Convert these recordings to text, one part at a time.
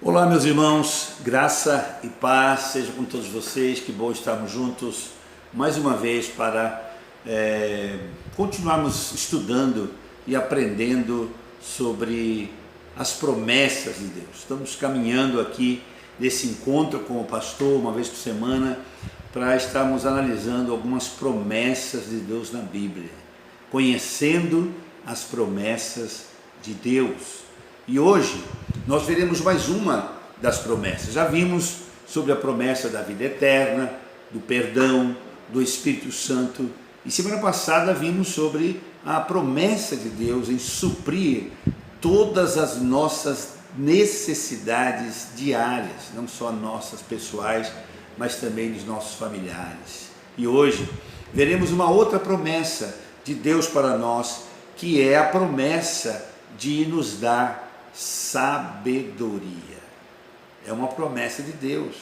Olá, meus irmãos, graça e paz seja com todos vocês. Que bom estarmos juntos mais uma vez para continuarmos estudando e aprendendo sobre as promessas de Deus. Estamos caminhando aqui nesse encontro com o pastor uma vez por semana para estarmos analisando algumas promessas de Deus na Bíblia, conhecendo as promessas de Deus. E hoje nós veremos mais uma das promessas. Já vimos sobre a promessa da vida eterna, do perdão, do Espírito Santo. E semana passada vimos sobre a promessa de Deus em suprir todas as nossas necessidades diárias, não só nossas pessoais, mas também dos nossos familiares. E hoje veremos uma outra promessa de Deus para nós, que é a promessa de nos dar sabedoria. É uma promessa de Deus,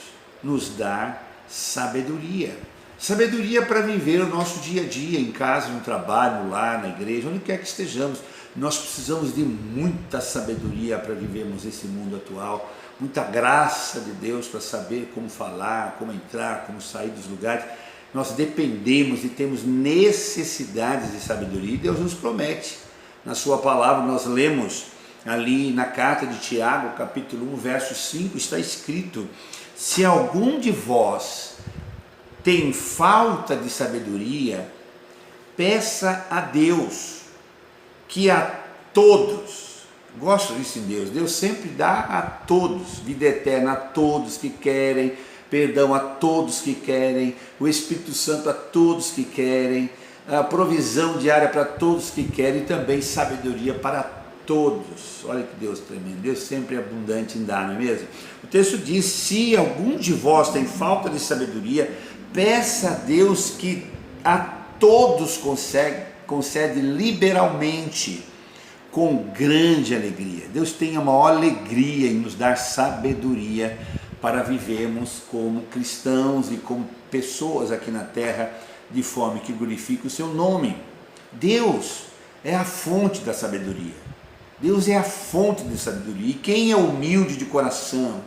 nos dar sabedoria. Sabedoria para viver o nosso dia a dia, em casa, no trabalho, no lar, na igreja, onde quer que estejamos. Nós precisamos de muita sabedoria para vivermos esse mundo atual, muita graça de Deus para saber como falar, como entrar, como sair dos lugares. Nós dependemos e temos necessidades de sabedoria, e Deus nos promete. Na sua palavra nós lemos ali na carta de Tiago, capítulo 1, verso 5, está escrito: se algum de vós tem falta de sabedoria, peça a Deus, que a todos, gosto disso em Deus, Deus sempre dá a todos, vida eterna a todos que querem, perdão a todos que querem, o Espírito Santo a todos que querem, a provisão diária para todos que querem, e também sabedoria para todos. Olha que Deus tremendo, Deus sempre é abundante em dar, não é mesmo? O texto diz: se algum de vós tem falta de sabedoria, peça a Deus, que a todos concede liberalmente, com grande alegria. Deus tem a maior alegria em nos dar sabedoria para vivermos como cristãos e como pessoas aqui na terra, de forma que glorifique o seu nome. Deus é a fonte da sabedoria. Deus é a fonte de sabedoria, e quem é humilde de coração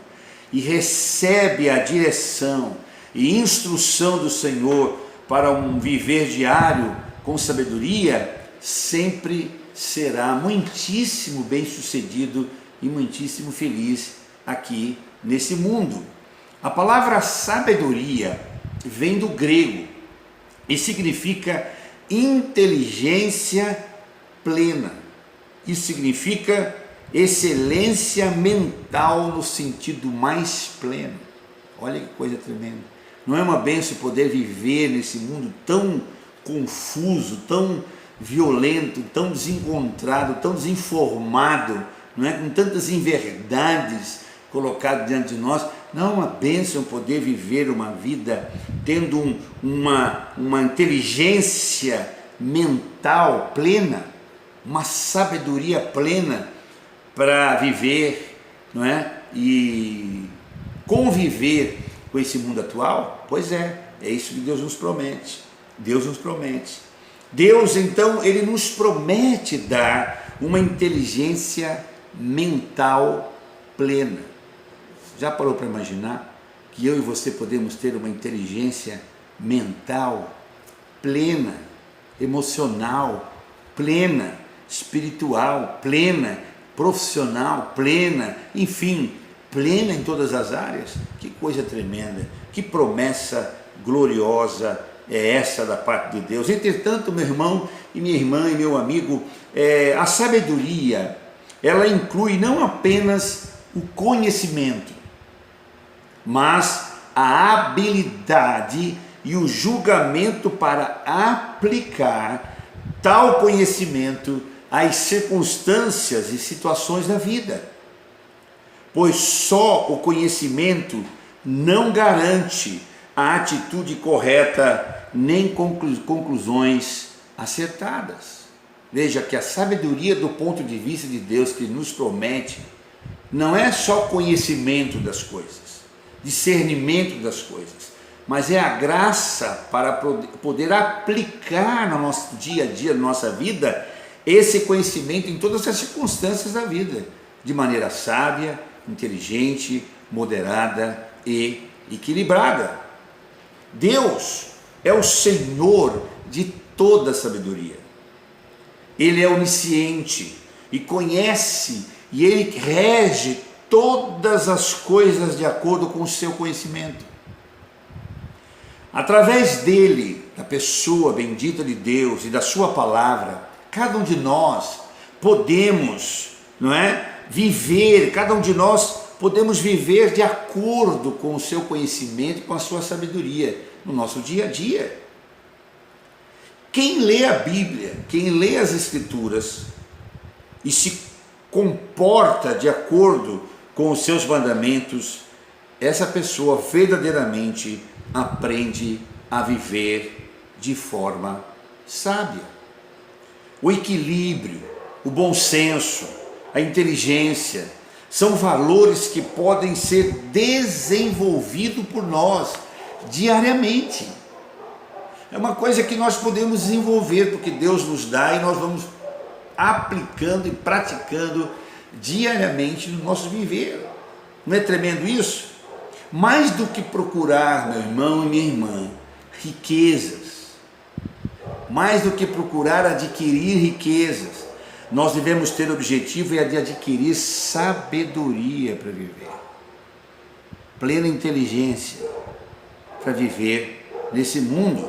e recebe a direção e instrução do Senhor para um viver diário com sabedoria, sempre será muitíssimo bem sucedido e muitíssimo feliz aqui nesse mundo. A palavra sabedoria vem do grego e significa inteligência plena. Isso significa excelência mental no sentido mais pleno. Olha que coisa tremenda. Não é uma bênção poder viver nesse mundo tão confuso, tão violento, tão desencontrado, tão desinformado, não é? Com tantas inverdades colocadas diante de nós. Não é uma bênção poder viver uma vida tendo uma inteligência mental plena, uma sabedoria plena para viver, não é? E conviver com esse mundo atual? Pois é isso que Deus nos promete. Deus nos promete. Deus, então, Ele nos promete dar uma inteligência mental plena. Já parou para imaginar que eu e você podemos ter uma inteligência mental plena, emocional plena, espiritual plena, profissional plena, enfim, plena em todas as áreas? Que coisa tremenda, que promessa gloriosa é essa da parte de Deus. Entretanto, meu irmão e minha irmã e meu amigo, a sabedoria, ela inclui não apenas o conhecimento, mas a habilidade e o julgamento para aplicar tal conhecimento às circunstâncias e situações da vida. Pois só o conhecimento não garante a atitude correta nem conclusões acertadas. Veja que a sabedoria do ponto de vista de Deus que nos promete não é só conhecimento das coisas, discernimento das coisas, mas é a graça para poder aplicar no nosso dia a dia, na nossa vida, esse conhecimento em todas as circunstâncias da vida, de maneira sábia, inteligente, moderada e equilibrada. Deus é o Senhor de toda a sabedoria. Ele é onisciente e conhece, e Ele rege todas as coisas de acordo com o seu conhecimento. Através dele, da pessoa bendita de Deus e da sua palavra, cada um de nós podemos, viver, cada um de nós podemos viver de acordo com o seu conhecimento, com a sua sabedoria, no nosso dia a dia. Quem lê a Bíblia, quem lê as Escrituras e se comporta de acordo com os seus mandamentos, essa pessoa verdadeiramente aprende a viver de forma sábia. O equilíbrio, o bom senso, a inteligência, são valores que podem ser desenvolvidos por nós diariamente. É uma coisa que nós podemos desenvolver, porque Deus nos dá e nós vamos aplicando e praticando diariamente no nosso viver. Não é tremendo isso? Mais do que procurar, meu irmão e minha irmã, riquezas, mais do que procurar adquirir riquezas, nós devemos ter o objetivo de adquirir sabedoria para viver, plena inteligência para viver nesse mundo.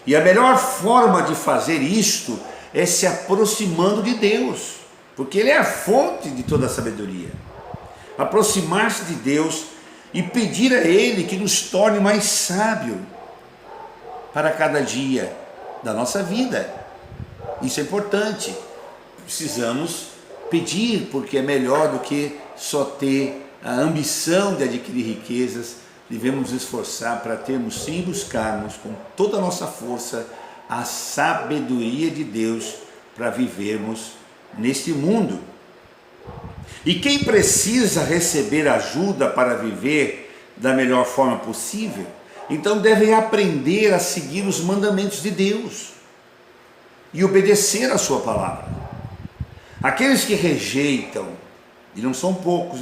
E a melhor forma de fazer isto é se aproximando de Deus, porque Ele é a fonte de toda a sabedoria. Aproximar-se de Deus e pedir a Ele que nos torne mais sábio para cada dia da nossa vida. Isso é importante. Precisamos pedir, porque é melhor do que só ter a ambição de adquirir riquezas. Devemos nos esforçar para termos sim, buscarmos com toda a nossa força a sabedoria de Deus para vivermos neste mundo. E quem precisa receber ajuda para viver da melhor forma possível, então deve aprender a seguir os mandamentos de Deus e obedecer a sua palavra. Aqueles que rejeitam, e não são poucos,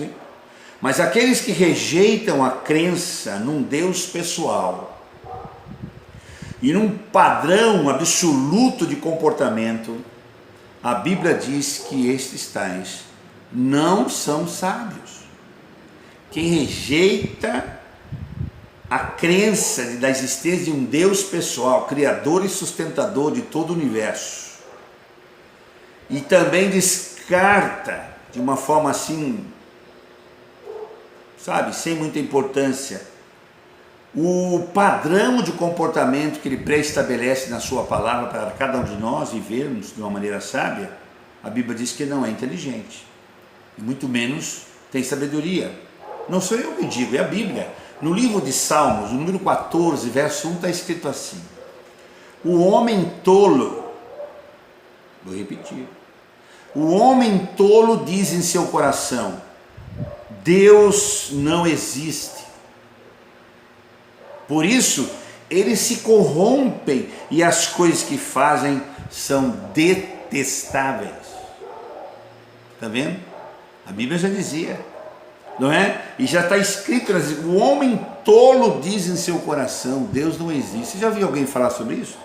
mas aqueles que rejeitam a crença num Deus pessoal e num padrão absoluto de comportamento, a Bíblia diz que estes tais não são sábios. Quem rejeita a crença da existência de um Deus pessoal, criador e sustentador de todo o universo, e também descarta de uma forma assim, sem muita importância, o padrão de comportamento que Ele pré-estabelece na sua palavra para cada um de nós vivermos de uma maneira sábia, a Bíblia diz que não é inteligente, e muito menos tem sabedoria. Não sou eu que digo, é a Bíblia. No livro de Salmos, no número 14, verso 1, está escrito assim: o homem tolo, vou repetir, o homem tolo diz em seu coração: Deus não existe. Por isso, eles se corrompem e as coisas que fazem são detestáveis. Está vendo? A Bíblia já dizia, não é? E já está escrito, o homem tolo diz em seu coração: Deus não existe. Você já viu alguém falar sobre isso?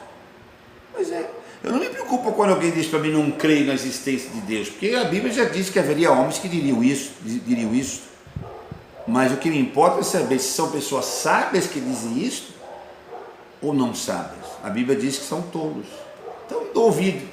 Pois é. Eu não me preocupo quando alguém diz para mim não creio na existência de Deus, porque a Bíblia já disse que haveria homens que diriam isso. Mas o que me importa é saber se são pessoas sábias que dizem isso ou não sábias. A Bíblia diz que são tolos. Então dou ouvido,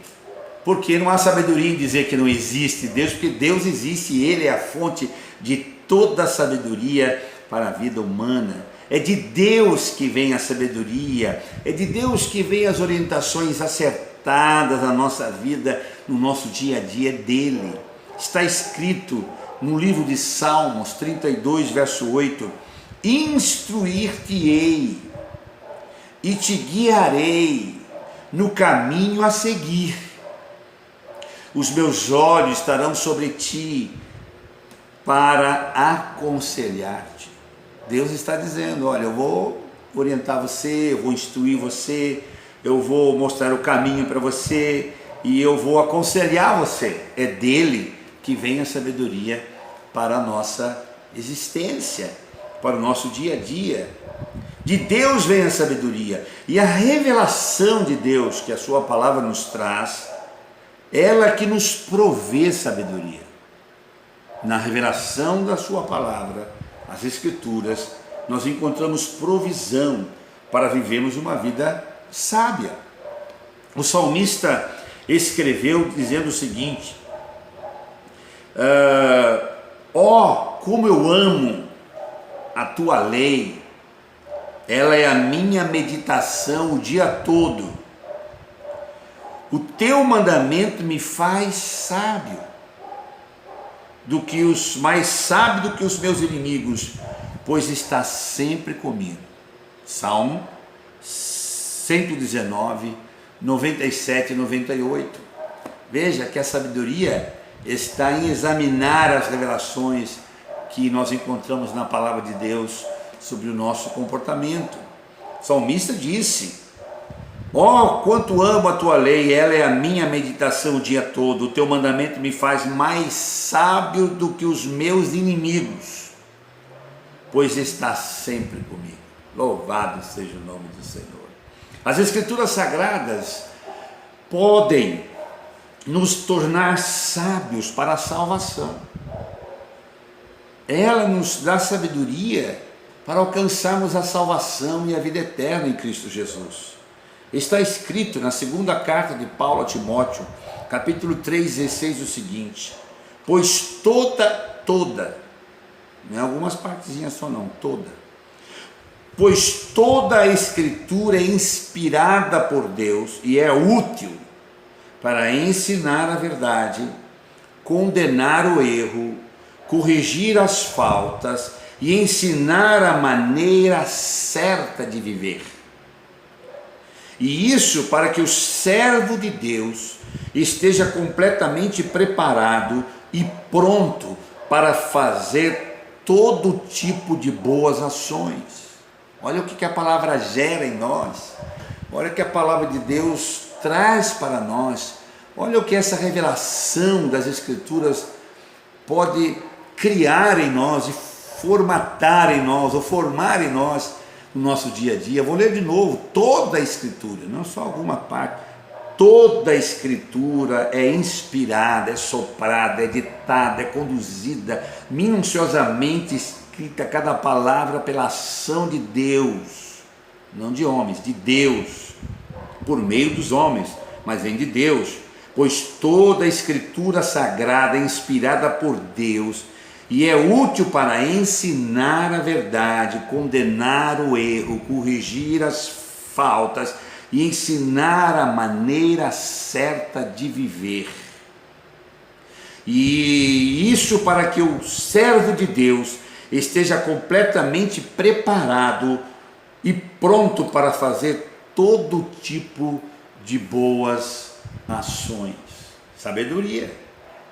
porque não há sabedoria em dizer que não existe Deus, porque Deus existe e Ele é a fonte de toda a sabedoria para a vida humana. É de Deus que vem a sabedoria, é de Deus que vem as orientações acertadas na nossa vida, no nosso dia a dia, é dele. Está escrito no livro de Salmos 32, verso 8: instruir-te-ei e te guiarei no caminho a seguir. Os meus olhos estarão sobre ti para aconselhar-te. Deus está dizendo: olha, eu vou orientar você, eu vou instruir você, eu vou mostrar o caminho para você e eu vou aconselhar você. É dele que vem a sabedoria para a nossa existência, para o nosso dia a dia. De Deus vem a sabedoria, e a revelação de Deus que a sua palavra nos traz, ela que nos provê sabedoria. Na revelação da sua palavra, as Escrituras, nós encontramos provisão para vivermos uma vida sábia. O salmista escreveu dizendo o seguinte: como eu amo a tua lei, ela é a minha meditação o dia todo. O teu mandamento me faz sábio, mais sábio do que os meus inimigos, pois está sempre comigo. Salmo 119, 97 e 98. Veja que a sabedoria está em examinar as revelações que nós encontramos na palavra de Deus sobre o nosso comportamento. O salmista disse: quanto amo a tua lei, ela é a minha meditação o dia todo, o teu mandamento me faz mais sábio do que os meus inimigos, pois está sempre comigo. Louvado seja o nome do Senhor. As Escrituras Sagradas podem nos tornar sábios para a salvação. Ela nos dá sabedoria para alcançarmos a salvação e a vida eterna em Cristo Jesus. Está escrito na segunda carta de Paulo a Timóteo, capítulo 3, 16, o seguinte: pois toda, não é algumas partezinhas só não, pois toda a Escritura é inspirada por Deus e é útil para ensinar a verdade, condenar o erro, corrigir as faltas e ensinar a maneira certa de viver. E isso para que o servo de Deus esteja completamente preparado e pronto para fazer todo tipo de boas ações. Olha o que a palavra gera em nós, olha o que a palavra de Deus traz para nós, olha o que essa revelação das Escrituras pode criar em nós e formatar em nós, ou formar em nós no nosso dia a dia. Vou ler de novo: toda a Escritura, não só alguma parte, toda a Escritura é inspirada, é soprada, é ditada, é conduzida, minuciosamente escrita cada palavra pela ação de Deus, não de homens, de Deus, por meio dos homens, mas vem de Deus, pois toda a Escritura Sagrada é inspirada por Deus e é útil para ensinar a verdade, condenar o erro, corrigir as faltas e ensinar a maneira certa de viver. E isso para que o servo de Deus esteja completamente preparado e pronto para fazer todo tipo de boas ações. Sabedoria.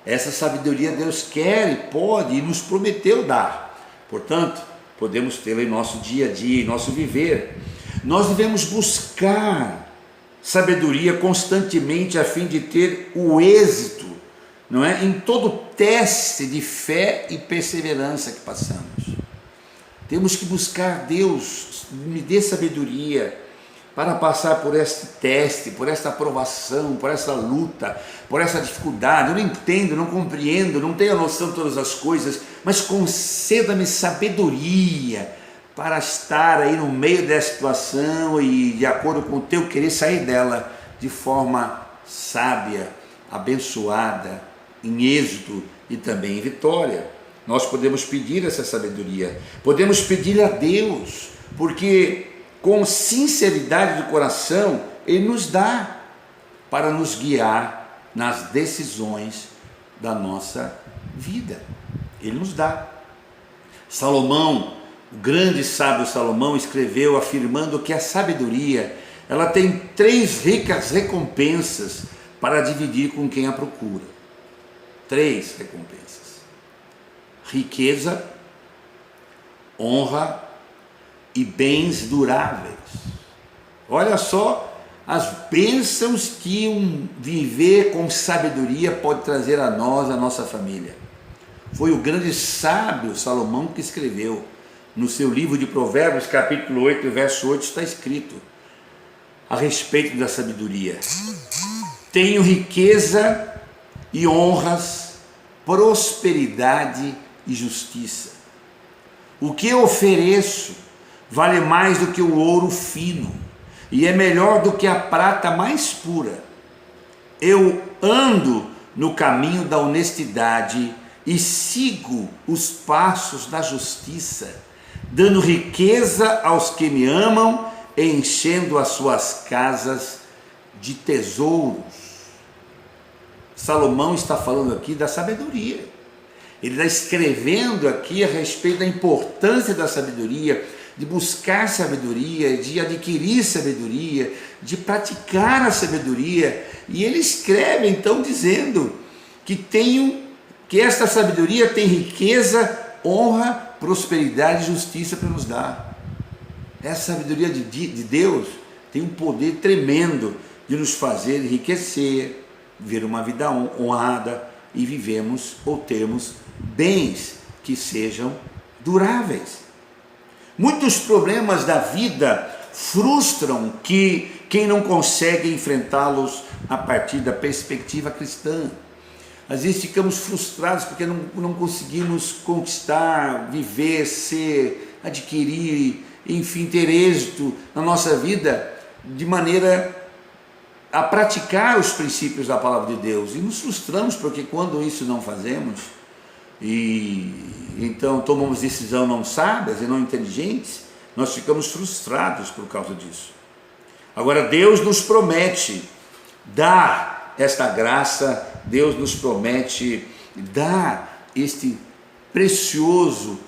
Essa sabedoria Deus quer e pode e nos prometeu dar. Portanto, podemos tê-la em nosso dia a dia, em nosso viver. Nós devemos buscar sabedoria constantemente a fim de ter o êxito, não é? Em todo teste de fé e perseverança que passamos. Temos que buscar: Deus, me dê sabedoria para passar por este teste, por esta aprovação, por essa luta, por essa dificuldade. Eu não entendo, não compreendo, não tenho a noção de todas as coisas, mas conceda-me sabedoria para estar aí no meio dessa situação e, de acordo com o teu querer, sair dela de forma sábia, abençoada, em êxito e também em vitória. Nós podemos pedir essa sabedoria, podemos pedir a Deus, porque com sinceridade do coração Ele nos dá para nos guiar nas decisões da nossa vida. Ele nos dá. Salomão, o grande sábio Salomão, escreveu afirmando que a sabedoria, ela tem 3 ricas recompensas para dividir com quem a procura. 3 recompensas: riqueza, honra e bens duráveis. Olha só as bênçãos que viver com sabedoria pode trazer a nós, a nossa família. Foi o grande sábio Salomão que escreveu. No seu livro de Provérbios, capítulo 8, verso 8, está escrito a respeito da sabedoria: tenho riqueza e honras, prosperidade e justiça. O que eu ofereço vale mais do que o ouro fino, e é melhor do que a prata mais pura. Eu ando no caminho da honestidade e sigo os passos da justiça, dando riqueza aos que me amam, enchendo as suas casas de tesouros. Salomão está falando aqui da sabedoria. Ele está escrevendo aqui a respeito da importância da sabedoria, de buscar sabedoria, de adquirir sabedoria, de praticar a sabedoria. E ele escreve então dizendo que esta sabedoria tem riqueza, honra, prosperidade e justiça para nos dar. Essa sabedoria de Deus tem um poder tremendo de nos fazer enriquecer, viver uma vida honrada e vivemos ou temos bens que sejam duráveis. Muitos problemas da vida frustram quem não consegue enfrentá-los a partir da perspectiva cristã. Às vezes ficamos frustrados porque não conseguimos conquistar, viver, ser, adquirir, enfim, ter êxito na nossa vida de maneira a praticar os princípios da palavra de Deus. E nos frustramos porque quando isso não fazemos, e então tomamos decisão não sábias e não inteligentes, nós ficamos frustrados por causa disso. Agora Deus nos promete dar esta graça, Deus nos promete dar este precioso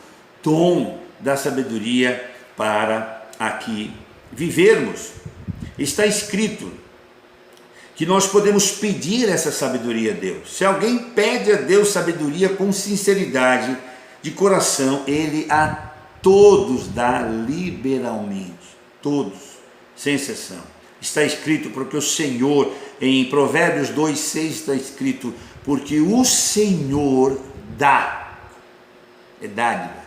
dom da sabedoria para aqui vivermos. Está escrito que nós podemos pedir essa sabedoria a Deus. Se alguém pede a Deus sabedoria com sinceridade de coração, Ele a todos dá liberalmente, todos, sem exceção. Está escrito porque o Senhor, em Provérbios 2,6 está escrito, porque o Senhor dá, é dádiva,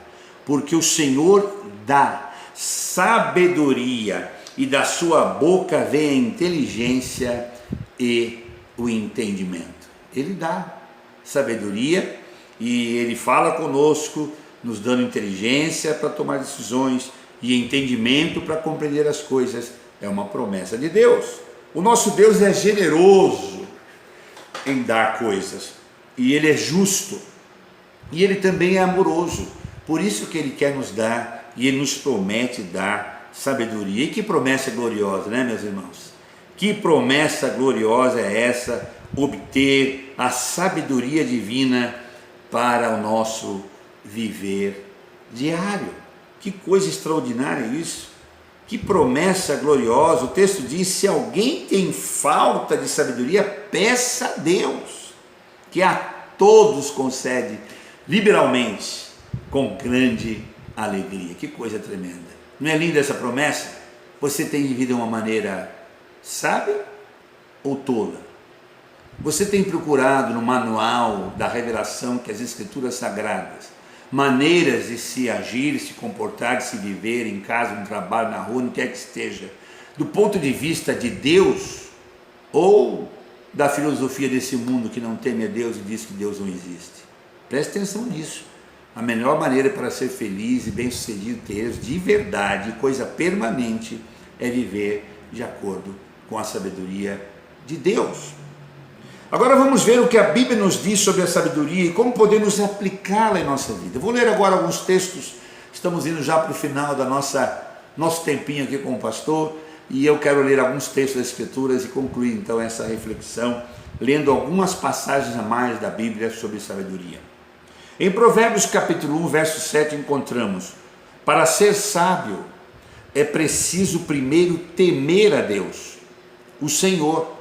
porque o Senhor dá sabedoria e da sua boca vem a inteligência e o entendimento. Ele dá sabedoria e Ele fala conosco, nos dando inteligência para tomar decisões e entendimento para compreender as coisas. É uma promessa de Deus. O nosso Deus é generoso em dar coisas e Ele é justo e Ele também é amoroso. Por isso que Ele quer nos dar e Ele nos promete dar sabedoria. E que promessa gloriosa, né, meus irmãos? Que promessa gloriosa é essa, obter a sabedoria divina para o nosso viver diário. Que coisa extraordinária isso, que promessa gloriosa. O texto diz: se alguém tem falta de sabedoria, peça a Deus, que a todos concede liberalmente, com grande alegria. Que coisa tremenda, não é linda essa promessa? Você tem vivido de uma maneira sábia ou tola? Você tem procurado no manual da revelação, que as escrituras sagradas, maneiras de se agir, se comportar, de se viver em casa, no trabalho, na rua, no que é que esteja, do ponto de vista de Deus ou da filosofia desse mundo que não teme a Deus e diz que Deus não existe? Preste atenção nisso. A melhor maneira para ser feliz e bem-sucedido, ter de verdade, coisa permanente, é viver de acordo com a sabedoria de Deus. Agora vamos ver o que a Bíblia nos diz sobre a sabedoria e como podemos aplicá-la em nossa vida. Eu vou ler agora alguns textos, estamos indo já para o final da nosso tempinho aqui com o pastor, e eu quero ler alguns textos das Escrituras e concluir então essa reflexão, lendo algumas passagens a mais da Bíblia sobre sabedoria. Em Provérbios capítulo 1, verso 7 encontramos: para ser sábio é preciso primeiro temer a Deus, o Senhor.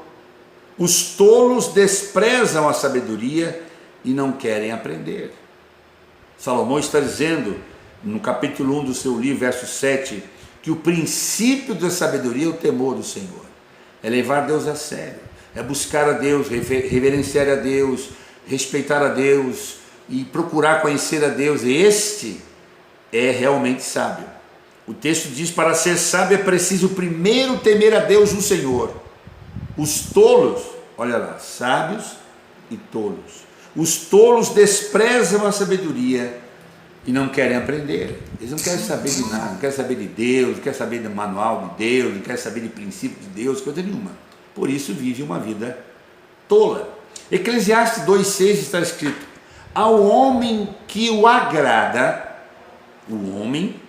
Os tolos desprezam a sabedoria e não querem aprender. Salomão está dizendo no capítulo 1 do seu livro, verso 7, que o princípio da sabedoria é o temor do Senhor, é levar Deus a sério, é buscar a Deus, reverenciar a Deus, respeitar a Deus, e procurar conhecer a Deus, este é realmente sábio. O texto diz: para ser sábio é preciso primeiro temer a Deus, o Senhor. Os tolos, olha lá, sábios e tolos. Os tolos desprezam a sabedoria e não querem aprender. Eles não querem saber de nada, não querem saber de Deus, não querem saber do manual de Deus, não querem saber de princípio de Deus, coisa nenhuma. Por isso vive uma vida tola. Eclesiastes 2,6 está escrito: ao homem que o agrada, o homem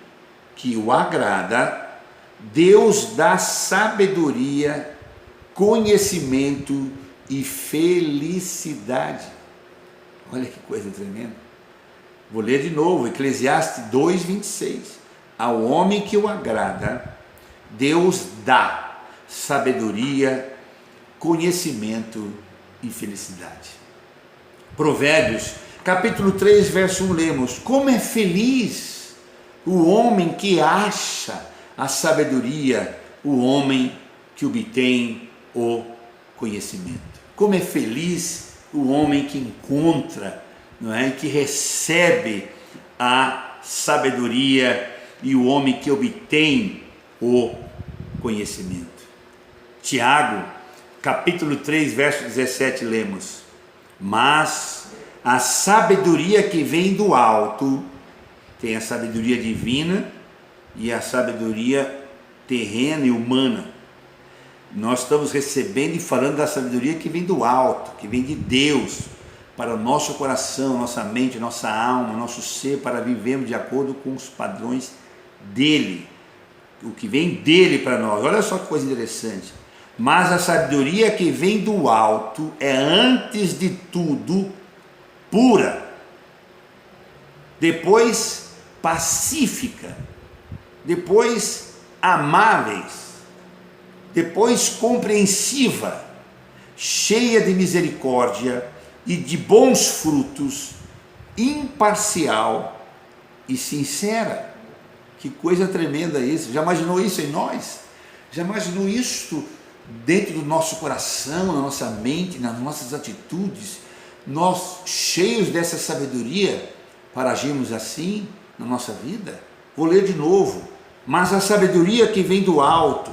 que o agrada, Deus dá sabedoria, conhecimento e felicidade. Olha que coisa tremenda. Vou ler de novo, Eclesiastes 2,26. Ao homem que o agrada, Deus dá sabedoria, conhecimento e felicidade. Provérbios, capítulo 3, verso 1, lemos: como é feliz o homem que acha a sabedoria, o homem que obtém o conhecimento. Como é feliz o homem que encontra, não é? Que recebe a sabedoria, e o homem que obtém o conhecimento. Tiago, capítulo 3, verso 17, lemos: mas a sabedoria que vem do alto, tem a sabedoria divina e a sabedoria terrena e humana. Nós estamos recebendo e falando da sabedoria que vem do alto, que vem de Deus, para o nosso coração, nossa mente, nossa alma, nosso ser, para vivermos de acordo com os padrões dele, o que vem dele para nós. Olha só que coisa interessante. Mas a sabedoria que vem do alto é, antes de tudo, pura, depois pacífica, depois amáveis, depois compreensiva, cheia de misericórdia e de bons frutos, imparcial e sincera. Que coisa tremenda isso! Já imaginou isso em nós? Já imaginou isso dentro do nosso coração, na nossa mente, nas nossas atitudes? Nós cheios dessa sabedoria para agirmos assim na nossa vida? Vou ler de novo. Mas a sabedoria que vem do alto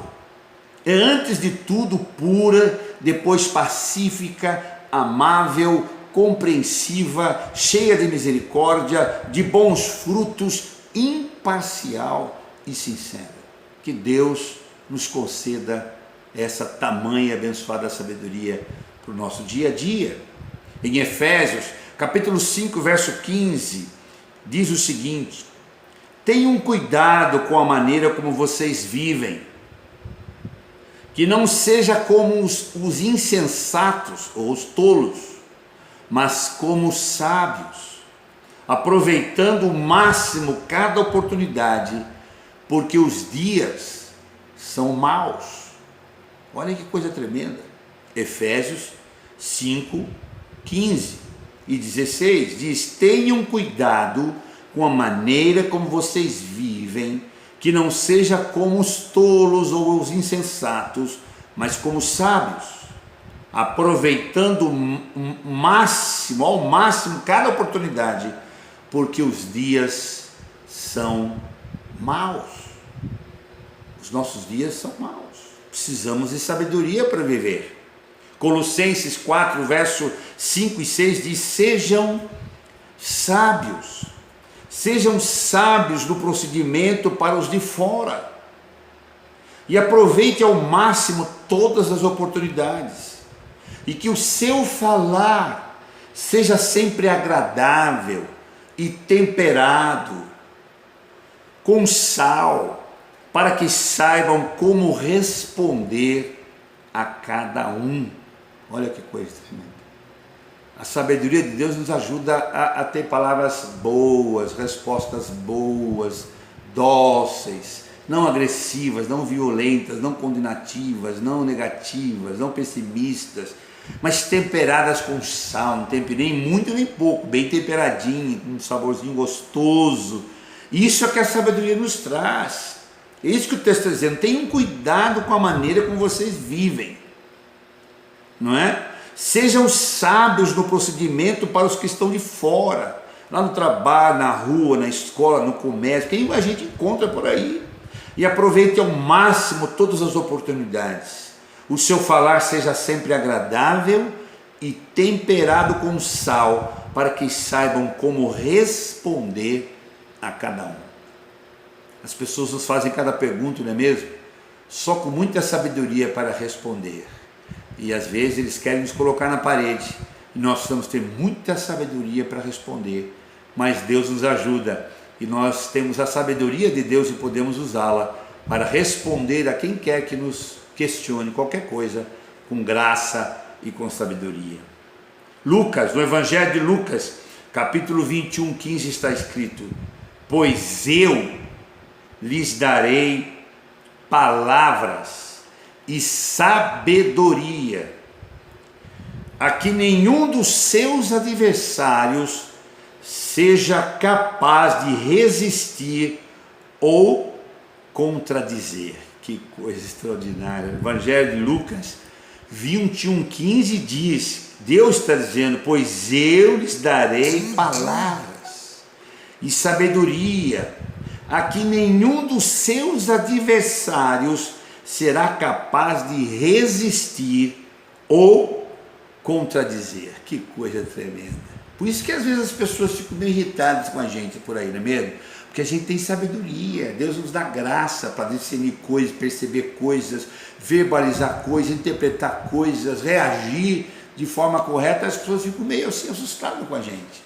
é, antes de tudo, pura, depois pacífica, amável, compreensiva, cheia de misericórdia, de bons frutos, imparcial e sincera. Que Deus nos conceda essa tamanha e abençoada sabedoria para o nosso dia a dia. Em Efésios, capítulo 5, verso 15, diz o seguinte: tenham cuidado com a maneira como vocês vivem, que não seja como os insensatos ou os tolos, mas como os sábios, aproveitando o máximo cada oportunidade, porque os dias são maus. Olha que coisa tremenda. Efésios 5, 15 e 16 diz: tenham cuidado com a maneira como vocês vivem, que não seja como os tolos ou os insensatos, mas como os sábios, aproveitando ao máximo cada oportunidade, porque os dias são maus. Os nossos dias são maus. Precisamos de sabedoria para viver. Colossenses 4, verso 5 e 6 diz: sejam sábios no procedimento para os de fora, e aproveite ao máximo todas as oportunidades, e que o seu falar seja sempre agradável e temperado, com sal, para que saibam como responder a cada um. Olha que coisa tremenda. A sabedoria de Deus nos ajuda a ter palavras boas, respostas boas, dóceis, não agressivas, não violentas, não condenativas, não negativas, não pessimistas, mas temperadas com sal, não nem muito nem pouco, bem temperadinho, com um saborzinho gostoso. Isso é que a sabedoria nos traz. É isso que o texto está dizendo. Tenham cuidado com a maneira como vocês vivem, não é? Sejam sábios no procedimento para os que estão de fora, lá no trabalho, na rua, na escola, no comércio, quem a gente encontra por aí. E aproveite ao máximo todas as oportunidades. O seu falar seja sempre agradável e temperado com sal, para que saibam como responder a cada um. As pessoas nos fazem cada pergunta, não é mesmo? Só com muita sabedoria para responder. E às vezes eles querem nos colocar na parede. E nós precisamos ter muita sabedoria para responder. Mas Deus nos ajuda. E nós temos a sabedoria de Deus e podemos usá-la para responder a quem quer que nos questione qualquer coisa, com graça e com sabedoria. Lucas, no Evangelho de Lucas, capítulo 21, 15 está escrito: pois eu lhes darei palavras e sabedoria, a que nenhum dos seus adversários seja capaz de resistir ou contradizer. Que coisa extraordinária. O Evangelho de Lucas 21:15 diz, Deus está dizendo: pois eu lhes darei palavras e sabedoria, a que nenhum dos seus adversários será capaz de resistir ou contradizer. Que coisa tremenda. Por isso que às vezes as pessoas ficam meio irritadas com a gente por aí, não é mesmo? Porque a gente tem sabedoria, Deus nos dá graça para discernir coisas, perceber coisas, verbalizar coisas, interpretar coisas, reagir de forma correta. As pessoas ficam meio assim assustadas com a gente.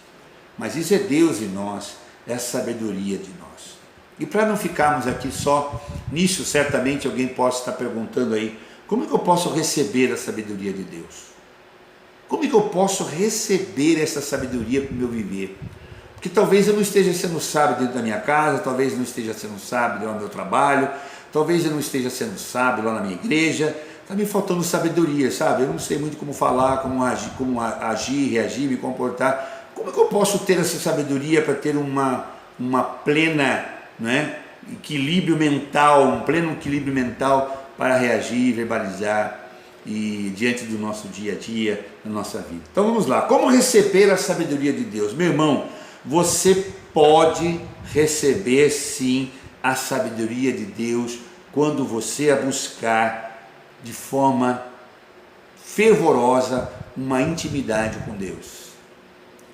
Mas isso é Deus em nós, é a sabedoria de nós. E para não ficarmos aqui só nisso, certamente alguém possa estar perguntando aí: como é que eu posso receber a sabedoria de Deus? Como é que eu posso receber essa sabedoria para o meu viver? Porque talvez eu não esteja sendo sábio dentro da minha casa, talvez eu não esteja sendo sábio lá no meu trabalho, talvez eu não esteja sendo sábio lá na minha igreja, está me faltando sabedoria, sabe? Eu não sei muito como falar, como agir, reagir, me comportar. Como é que eu posso ter essa sabedoria para ter uma plena, né, equilíbrio mental, um pleno equilíbrio mental para reagir, verbalizar e diante do nosso dia a dia, na nossa vida? Então vamos lá. Como receber a sabedoria de Deus? Meu irmão, você pode receber sim a sabedoria de Deus quando você a buscar de forma fervorosa uma intimidade com Deus.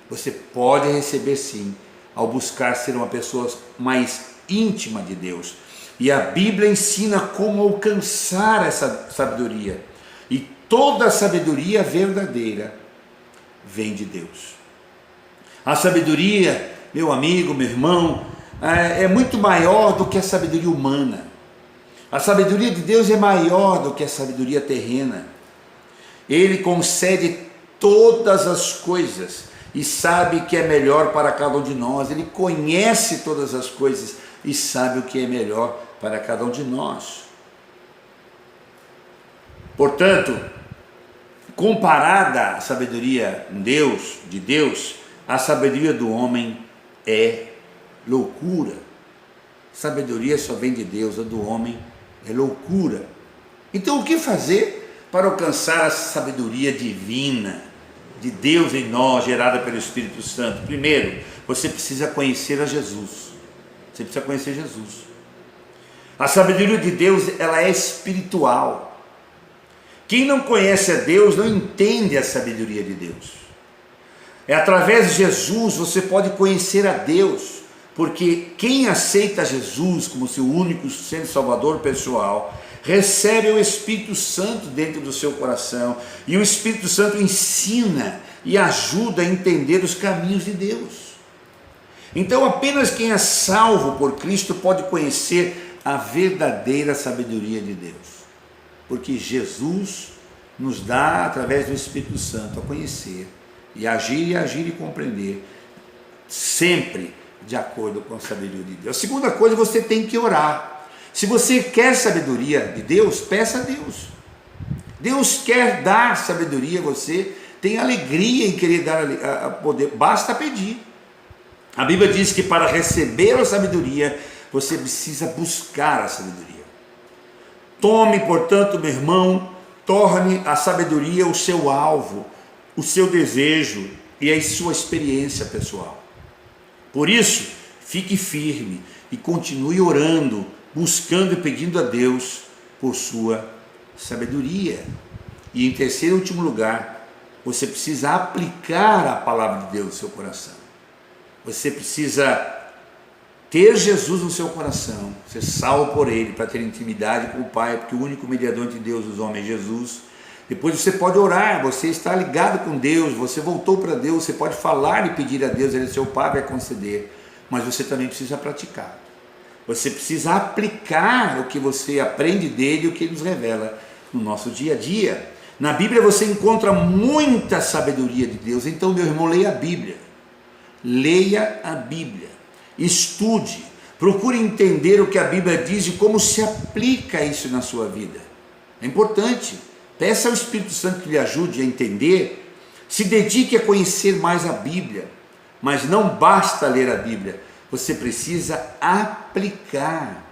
Você pode receber sim ao buscar ser uma pessoa mais íntima de Deus. E a Bíblia ensina como alcançar essa sabedoria. E toda a sabedoria verdadeira vem de Deus. A sabedoria, meu amigo, meu irmão, é muito maior do que a sabedoria humana. A sabedoria de Deus é maior do que a sabedoria terrena. Ele concede todas as coisas e sabe o que é melhor para cada um de nós. Ele conhece todas as coisas e sabe o que é melhor para cada um de nós. Portanto, comparada à sabedoria de Deus, a sabedoria do homem é loucura. Sabedoria só vem de Deus, a do homem é loucura. Então o que fazer para alcançar a sabedoria divina de Deus em nós, gerada pelo Espírito Santo? Primeiro, você precisa conhecer a Jesus. Você precisa conhecer Jesus. A sabedoria de Deus, ela é espiritual. Quem não conhece a Deus não entende a sabedoria de Deus. É através de Jesus você pode conhecer a Deus, porque quem aceita Jesus como seu único Senhor Salvador pessoal, recebe o Espírito Santo dentro do seu coração, e o Espírito Santo ensina e ajuda a entender os caminhos de Deus. Então apenas quem é salvo por Cristo pode conhecer a verdadeira sabedoria de Deus, porque Jesus nos dá através do Espírito Santo a conhecer e agir e compreender, sempre de acordo com a sabedoria de Deus. A segunda coisa, você tem que orar. Se você quer sabedoria de Deus, peça a Deus. Deus quer dar sabedoria a você, tem alegria em querer dar a poder, basta pedir. A Bíblia diz que para receber a sabedoria, você precisa buscar a sabedoria. Tome, portanto, meu irmão, torne a sabedoria o seu alvo. o seu desejo e a sua experiência pessoal. Por isso, fique firme e continue orando, buscando e pedindo a Deus por sua sabedoria. E em terceiro e último lugar, você precisa aplicar a palavra de Deus no seu coração. Você precisa ter Jesus no seu coração, ser salvo por Ele, para ter intimidade com o Pai, porque o único mediador entre Deus e os homens é Jesus. Depois você pode orar, você está ligado com Deus, você voltou para Deus, você pode falar e pedir a Deus, Ele é seu Pai, vai conceder, mas você também precisa praticar. Você precisa aplicar o que você aprende dele e o que ele nos revela no nosso dia a dia. Na Bíblia você encontra muita sabedoria de Deus, então meu irmão, leia a Bíblia. Leia a Bíblia, estude, procure entender o que a Bíblia diz e como se aplica isso na sua vida. É importante. Peça ao Espírito Santo que lhe ajude a entender, se dedique a conhecer mais a Bíblia, mas não basta ler a Bíblia, você precisa aplicar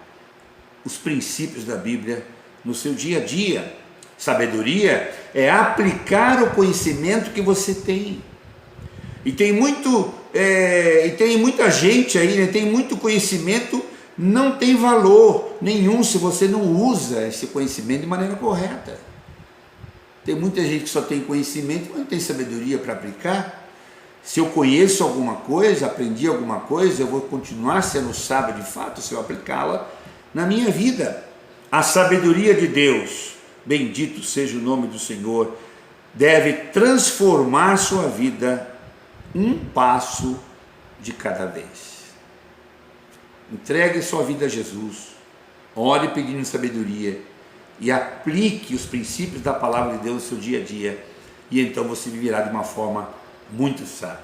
os princípios da Bíblia no seu dia a dia. Sabedoria é aplicar o conhecimento que você tem. E tem muita gente aí, né? Tem muito conhecimento, não tem valor nenhum se você não usa esse conhecimento de maneira correta. Tem muita gente que só tem conhecimento, mas não tem sabedoria para aplicar. Se eu conheço alguma coisa, aprendi alguma coisa, eu vou continuar sendo sábio de fato se eu aplicá-la na minha vida. A sabedoria de Deus, bendito seja o nome do Senhor, deve transformar sua vida um passo de cada vez. Entregue sua vida a Jesus, ore pedindo sabedoria e aplique os princípios da palavra de Deus no seu dia a dia, e então você viverá de uma forma muito sábia.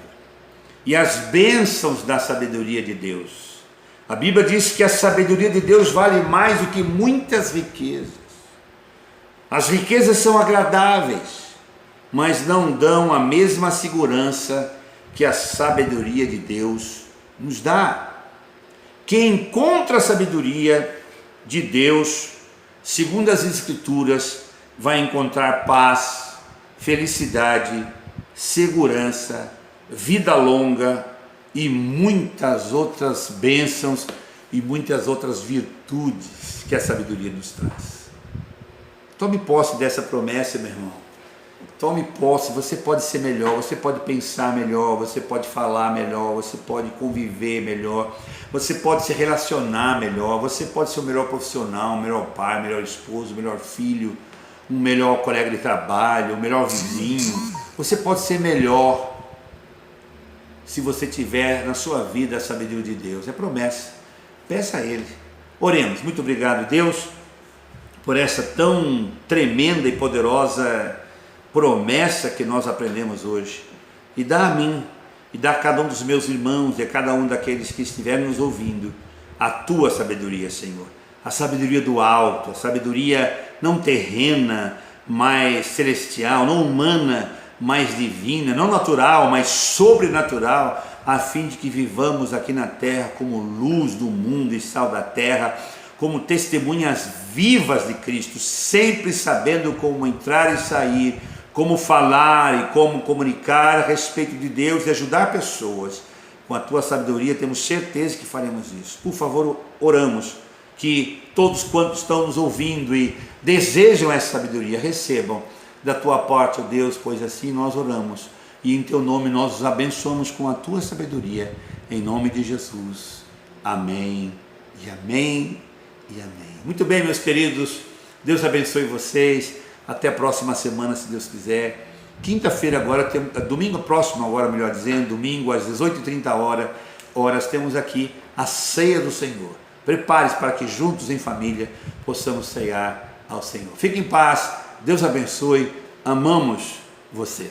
E as bênçãos da sabedoria de Deus, a Bíblia diz que a sabedoria de Deus vale mais do que muitas riquezas. As riquezas são agradáveis, mas não dão a mesma segurança que a sabedoria de Deus nos dá. Quem encontra a sabedoria de Deus, segundo as Escrituras, vai encontrar paz, felicidade, segurança, vida longa e muitas outras bênçãos e muitas outras virtudes que a sabedoria nos traz. Tome posse dessa promessa, meu irmão. Tome posse, você pode ser melhor, você pode pensar melhor, você pode falar melhor, você pode conviver melhor, você pode se relacionar melhor, você pode ser o melhor profissional, o melhor pai, o melhor esposo, o melhor filho, um melhor colega de trabalho, o melhor vizinho. Você pode ser melhor se você tiver na sua vida a sabedoria de Deus. É promessa. Peça a Ele. Oremos. Muito obrigado, Deus, por essa tão tremenda e poderosa promessa que nós aprendemos hoje. E dá a mim, e dá a cada um dos meus irmãos e a cada um daqueles que estiverem nos ouvindo a Tua sabedoria, Senhor. A sabedoria do alto, a sabedoria não terrena, mas celestial, não humana, mais divina, não natural, mas sobrenatural, a fim de que vivamos aqui na terra como luz do mundo e sal da terra, como testemunhas vivas de Cristo, sempre sabendo como entrar e sair, como falar e como comunicar a respeito de Deus e ajudar pessoas. Com a Tua sabedoria temos certeza que faremos isso. Por favor, oramos que todos quantos estão nos ouvindo e desejam essa sabedoria, recebam da Tua parte, ó Deus, pois assim nós oramos, e em Teu nome nós os abençoamos com a Tua sabedoria, em nome de Jesus. Amém, e amém, e amém. Muito bem, meus queridos, Deus abençoe vocês, até a próxima semana, se Deus quiser. Quinta-feira agora, domingo próximo agora, melhor dizendo, domingo às 18h30 horas, temos aqui a ceia do Senhor. Prepare-se para que juntos em família possamos ceiar ao Senhor. Fique em paz, Deus abençoe, amamos você.